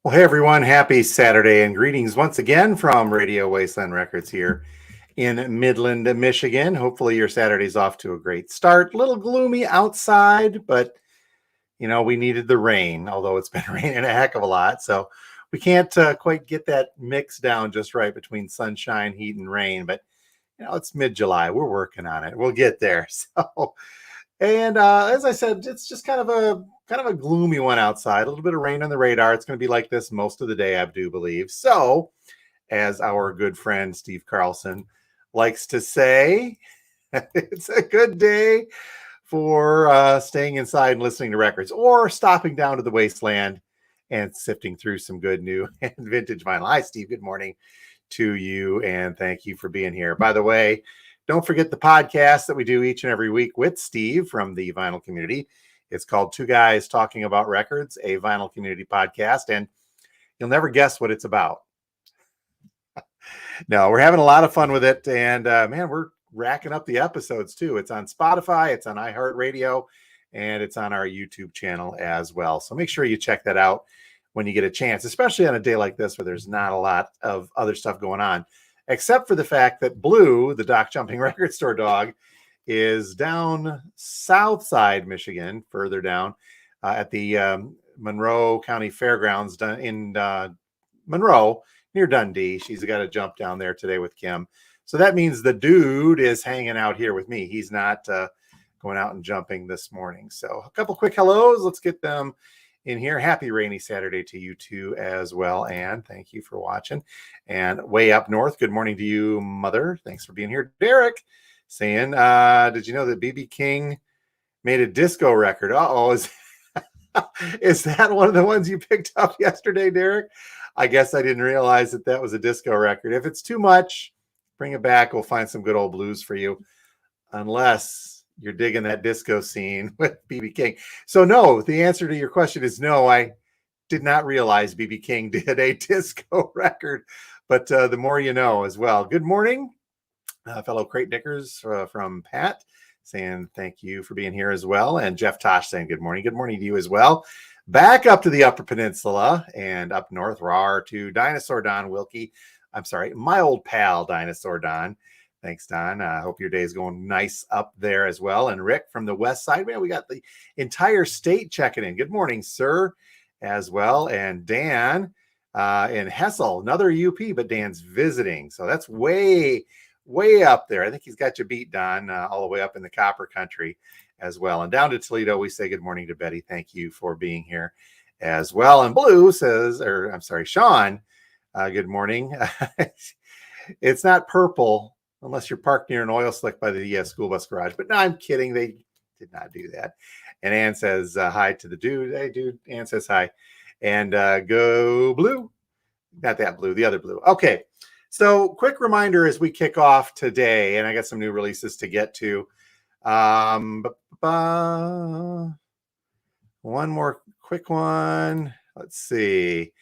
Well, hey everyone, happy Saturday and greetings once again from Radio Wasteland Records here in Midland, Michigan. Hopefully your Saturday's off to a great start. A little gloomy outside, but we needed the rain, although it's been raining a heck of a lot. So we can't quite get that mix down just right between sunshine, heat, and rain. But it's mid-July. We're working on it. We'll get there. And as I said, it's just kind of a gloomy one outside. A little bit of rain on the radar. It's going to be like this most of the day, I do believe. So, as our good friend Steve Carlson likes to say, it's a good day for staying inside and listening to records, or stopping down to the Wasteland and sifting through some good new and vintage vinyl. Hi, Steve. Good morning to you, and thank you for being here. By the way, don't forget the podcast that we do each and every week with Steve from the vinyl community. It's called Two Guys Talking About Records, a vinyl community podcast, and you'll never guess what it's about. No, we're having a lot of fun with it, and man, we're racking up the episodes too. It's on Spotify, it's on iHeartRadio, and it's on our YouTube channel as well. So make sure you check that out when you get a chance, especially on a day like this where there's not a lot of other stuff going on, except for the fact that Blue, the dock jumping record store dog, is down south side Michigan, further down at the Monroe County Fairgrounds in Monroe, near Dundee. She's got to jump down there today with Kim. So that means the dude is hanging out here with me. He's not going out and jumping this morning. So a couple quick hellos. Let's get them in here. Happy rainy Saturday to you too as well. And thank you for watching. And way up north, good morning to you, Mother. Thanks for being here. Derek saying, did you know that BB King made a disco record? Uh-oh, is that one of the ones you picked up yesterday, Derek? I guess I didn't realize that was a disco record. If it's too much, bring it back. We'll find some good old blues for you, unless you're digging that disco scene with BB King. So no, the answer to your question is no. I did not realize BB King did a disco record, but the more you know as well. Good morning, fellow crate dickers from Pat, saying thank you for being here as well. And Jeff Tosh saying good morning. Good morning to you as well. Back up to the Upper Peninsula and up north, RAR to Dinosaur Don Wilkie. I'm sorry, my old pal, Dinosaur Don. Thanks, Don. I hope your day is going nice up there as well. And Rick from the west side, man, we got the entire state checking in. Good morning, sir, as well. And Dan in Hessel, another UP, but Dan's visiting. So that's way up there. I think he's got you beat, Don, all the way up in the Copper Country as well. And down to Toledo, we say good morning to Betty. Thank you for being here as well. And Blue says, or I'm sorry, Sean, good morning. It's not purple unless you're parked near an oil slick by the school bus garage. But no, I'm kidding. They did not do that. And Ann says hi to the dude. Hey, dude. Ann says hi. And go Blue. Not that Blue, the other Blue. Okay. So quick reminder as we kick off today, and I got some new releases to get to. One more quick one. Let's see.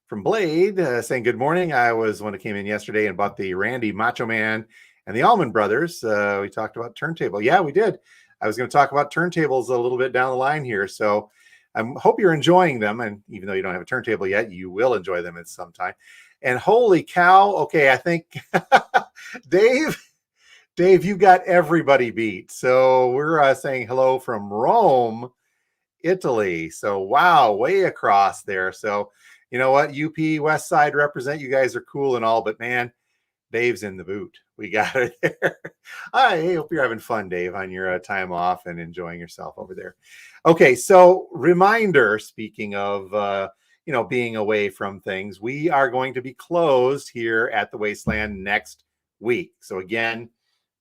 From Blade saying good morning. I was one that came in yesterday and bought the Randy Macho Man and the Allman Brothers. We talked about turntable. Yeah, we did. I was going to talk about turntables a little bit down the line here. So I hope you're enjoying them. And even though you don't have a turntable yet, you will enjoy them at some time. And holy cow. Okay, I think Dave, you got everybody beat. So we're saying hello from Rome, Italy. So wow, way across there. So you know what? UP West Side represent. You guys are cool and all, but man, Dave's in the boot. We got it there. I hope you're having fun, Dave, on your time off and enjoying yourself over there. Okay, so reminder, speaking of being away from things, we are going to be closed here at the Wasteland next week. So again,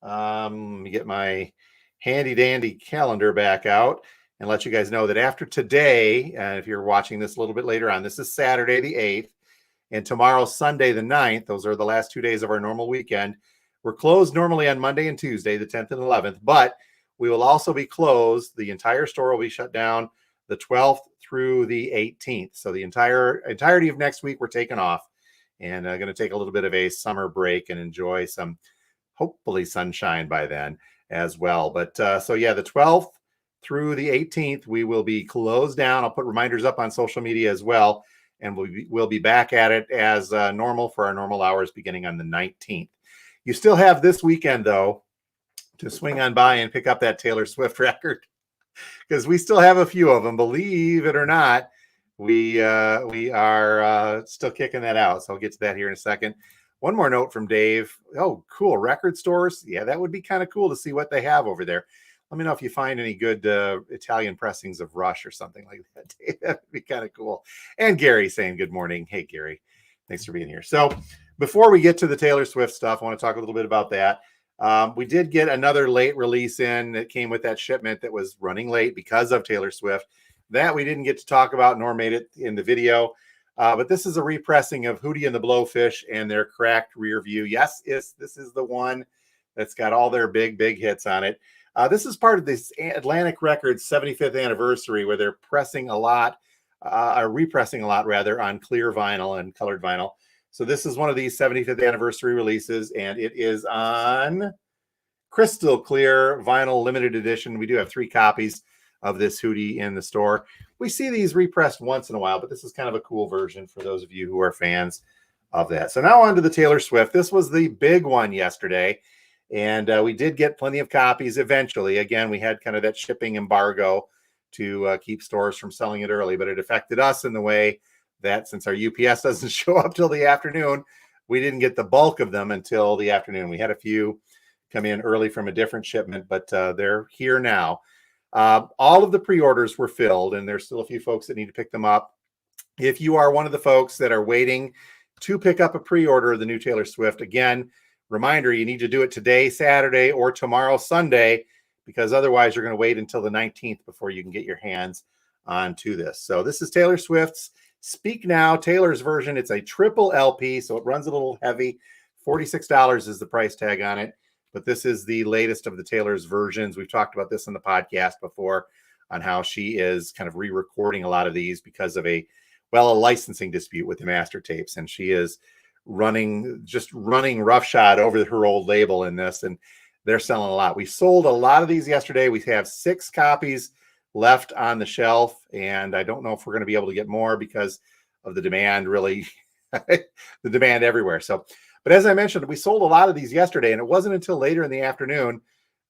let me get my handy dandy calendar back out and let you guys know that after today, if you're watching this a little bit later on, this is Saturday the 8th, and tomorrow, Sunday the 9th. Those are the last 2 days of our normal weekend. We're closed normally on Monday and Tuesday, the 10th and 11th, but we will also be closed. The entire store will be shut down the 12th through the 18th. So the entirety of next week, we're taking off and going to take a little bit of a summer break and enjoy some, hopefully, sunshine by then as well. But so yeah, the 12th through the 18th, we will be closed down. I'll put reminders up on social media as well. and we'll be back at it as normal for our normal hours beginning on the 19th. You still have this weekend, though, to swing on by and pick up that Taylor Swift record, because we still have a few of them. Believe it or not, we are still kicking that out. So I'll get to that here in a second. One more note from Dave. Oh, cool. Record stores. Yeah, that would be kind of cool to see what they have over there. Let me know if you find any good Italian pressings of Rush or something like that. That would be kind of cool. And Gary saying good morning. Hey, Gary. Thanks for being here. So before we get to the Taylor Swift stuff, I want to talk a little bit about that. We did get another late release in that came with that shipment that was running late because of Taylor Swift. That we didn't get to talk about, nor made it in the video. But this is a repressing of Hootie and the Blowfish and their Cracked Rear View. Yes, this is the one that's got all their big hits on it. This is part of this Atlantic Records 75th anniversary, where they're pressing a lot, repressing a lot rather, on clear vinyl and colored vinyl. So this is one of these 75th anniversary releases, and it is on crystal clear vinyl limited edition. We do have 3 copies of this Hootie in the store. We see these repressed once in a while, but this is kind of a cool version for those of you who are fans of that. So now on to the Taylor Swift. This was the big one yesterday, and we did get plenty of copies eventually. Again, we had kind of that shipping embargo to keep stores from selling it early, but it affected us in the way that since our UPS doesn't show up till the afternoon, we didn't get the bulk of them until the afternoon. We had a few come in early from a different shipment, but they're here now. All of the pre-orders were filled, and there's still a few folks that need to pick them up. If you are one of the folks that are waiting to pick up a pre-order of the new Taylor Swift, again, reminder, you need to do it today, Saturday, or tomorrow, Sunday, because otherwise you're going to wait until the 19th before you can get your hands onto this. So this is Taylor Swift's Speak Now, Taylor's version. It's a triple LP, so it runs a little heavy. $46 is the price tag on it. But this is the latest of the Taylor's versions. We've talked about this in the podcast before on how she is kind of re-recording a lot of these because of a licensing dispute with the master tapes. And she is running roughshod over her old label in this, and they're selling a lot. We sold a lot of these yesterday. We have 6 copies left on the shelf, and I don't know if we're going to be able to get more because of the demand, really, the demand everywhere. So, but as I mentioned, we sold a lot of these yesterday, and it wasn't until later in the afternoon,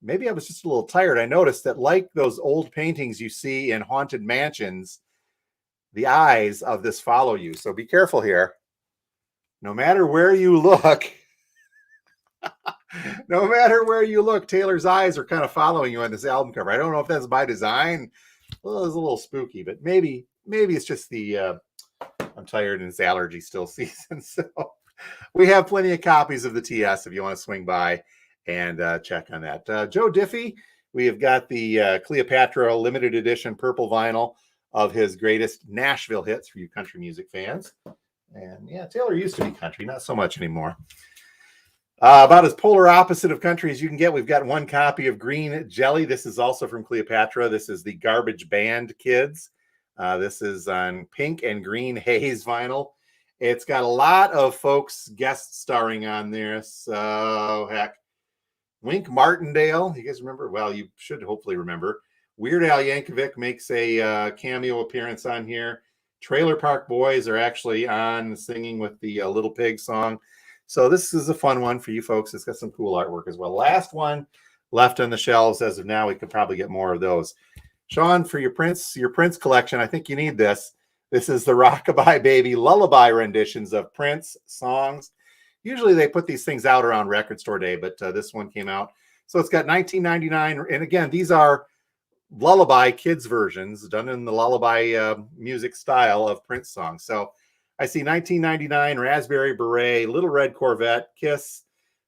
maybe I was just a little tired, I noticed that, like those old paintings you see in haunted mansions, the eyes of this follow you. So be careful here. No matter where you look, Taylor's eyes are kind of following you on this album cover. I don't know if that's by design. Well, it's a little spooky, but maybe it's just the I'm tired and it's allergy still season. So we have plenty of copies of the TS if you want to swing by and check on that. Joe Diffie, we have got the Cleopatra limited edition purple vinyl of his greatest Nashville hits for you country music fans. And yeah, Taylor used to be country, not so much anymore. About as polar opposite of country as you can get, we've got 1 copy of Green Jelly. This is also from Cleopatra. This is the Garbage Band Kids. This is on pink and green haze vinyl. It's got a lot of folks guest starring on this. So, heck, Wink Martindale. You guys remember? Well, you should hopefully remember. Weird Al Yankovic makes a cameo appearance on here. Trailer Park Boys are actually on singing with the Little Pig song. So this is a fun one for you folks. It's got some cool artwork as well. Last one left on the shelves as of now. We could probably get more of those. Sean, for your Prince collection, I think you need this. This is the Rockabye Baby lullaby renditions of Prince songs. Usually they put these things out around Record Store Day, but this one came out. So it's got 1999. And again, these are lullaby kids versions done in the lullaby music style of Prince songs. So I see 1999, Raspberry Beret, Little Red Corvette, Kiss.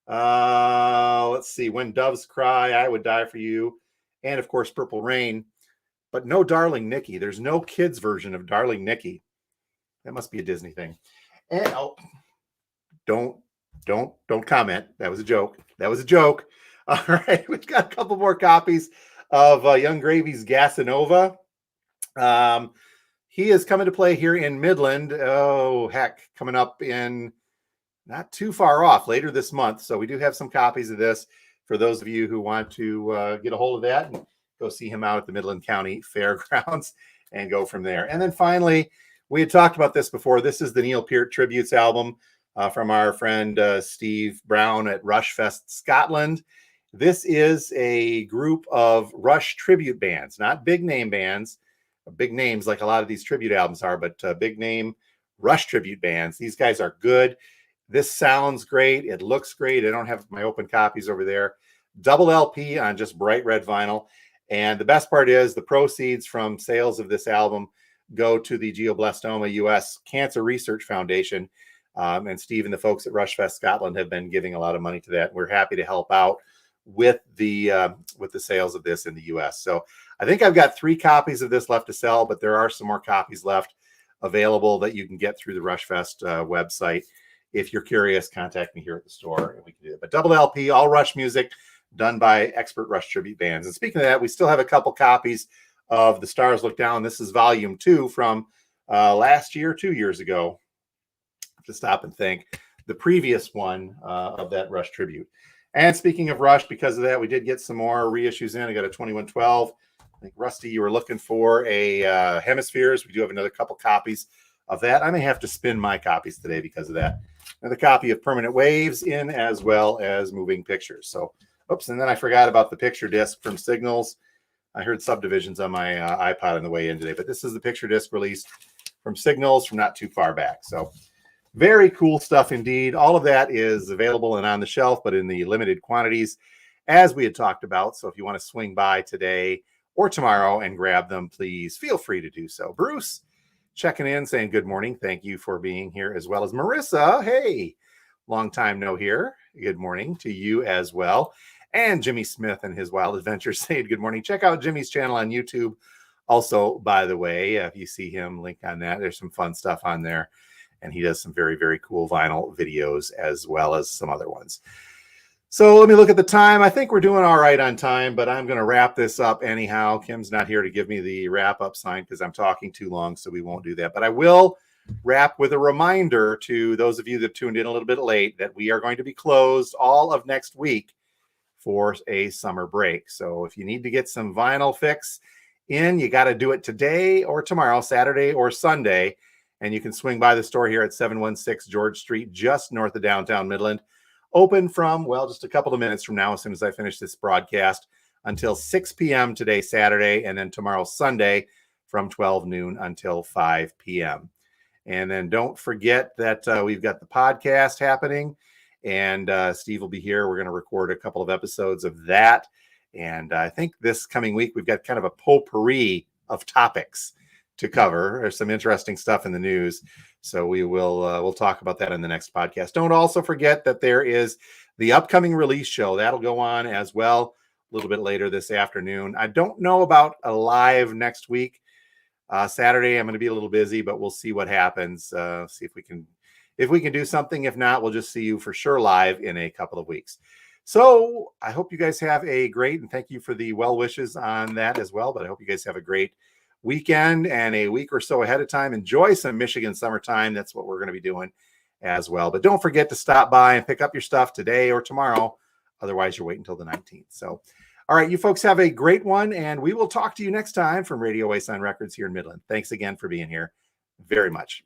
Let's see, When Doves Cry, I Would Die for You. And of course, Purple Rain. But no Darling Nikki. There's no kids version of Darling Nikki. That must be a Disney thing. And don't comment. That was a joke. All right, we've got a couple more copies of Young Gravy's Gasanova. He is coming to play here in Midland. Oh, heck, coming up in not too far off later this month. So we do have some copies of this for those of you who want to get a hold of that and go see him out at the Midland County Fairgrounds and go from there. And then finally, We had talked about this before. This is the Neil Peart Tributes album from our friend Steve Brown at Rush Fest Scotland. This is a group of Rush tribute bands, not big name bands, big names like a lot of these tribute albums are, but big name Rush tribute bands. These guys are good. This sounds great. It looks great. I don't have my open copies over there. Double LP on just bright red vinyl. And the best part is the proceeds from sales of this album go to the Glioblastoma US Cancer Research Foundation. And Steve and the folks at Rush Fest Scotland have been giving a lot of money to that. We're happy to help out with the sales of this in the US. So I think I've got 3 copies of this left to sell, but there are some more copies left available that you can get through the Rush Fest website. If you're curious, contact me here at the store and we can do it. But double LP, all Rush music done by expert Rush tribute bands. And speaking of that, we still have a couple copies of The Stars Look Down. This is volume 2 from last year, 2 years ago. To stop and think, the previous one of that Rush tribute. And speaking of Rush, because of that, we did get some more reissues in. I got a 2112. I think, Rusty, you were looking for a Hemispheres. We do have another couple copies of that. I may have to spin my copies today because of that. Another copy of Permanent Waves in, as well as Moving Pictures. So, oops, and then I forgot about the picture disc from Signals. I heard Subdivisions on my iPod on the way in today, but this is the picture disc released from Signals from not too far back. So very cool stuff indeed. All of that is available and on the shelf, but in the limited quantities, as we had talked about. So if you want to swing by today or tomorrow and grab them, please feel free to do so. Bruce checking in, saying good morning. Thank you for being here, as well as Marissa. Hey, long time no hear. Good morning to you as well. And Jimmy Smith and his Wild Adventures saying good morning. Check out Jimmy's channel on YouTube. Also, by the way, if you see him, link on that. There's some fun stuff on there. And he does some very, very cool vinyl videos as well as some other ones. So let me look at the time. I think we're doing all right on time, but I'm going to wrap this up anyhow. Kim's not here to give me the wrap up sign because I'm talking too long, so we won't do that. But I will wrap with a reminder to those of you that tuned in a little bit late that we are going to be closed all of next week for a summer break. So if you need to get some vinyl fix in, you got to do it today or tomorrow, Saturday or Sunday. And you can swing by the store here at 716 George Street, just north of downtown Midland. Open from, well, just a couple of minutes from now, as soon as I finish this broadcast, until 6 p.m. today, Saturday, and then tomorrow, Sunday, from 12 noon until 5 p.m. And then don't forget that we've got the podcast happening. And Steve will be here. We're going to record a couple of episodes of that. And I think this coming week, we've got kind of a potpourri of topics to cover. There's some interesting stuff in the news. So we will we'll talk about that in the next podcast. Don't also forget that there is the upcoming release show. That'll go on as well a little bit later this afternoon. I don't know about a live next week. Saturday, I'm going to be a little busy, but we'll see what happens. See if we can do something. If not, we'll just see you for sure live in a couple of weeks. So I hope you guys have a great, and thank you for the well wishes on that as well. But I hope you guys have a great weekend and a week or so ahead of time. Enjoy some Michigan summertime. That's what we're going to be doing as well. But don't forget to stop by and pick up your stuff today or tomorrow. Otherwise, you're waiting until the 19th. So, all right, you folks have a great one, and we will talk to you next time from Radio Wasteland Records here in Midland. Thanks again for being here very much.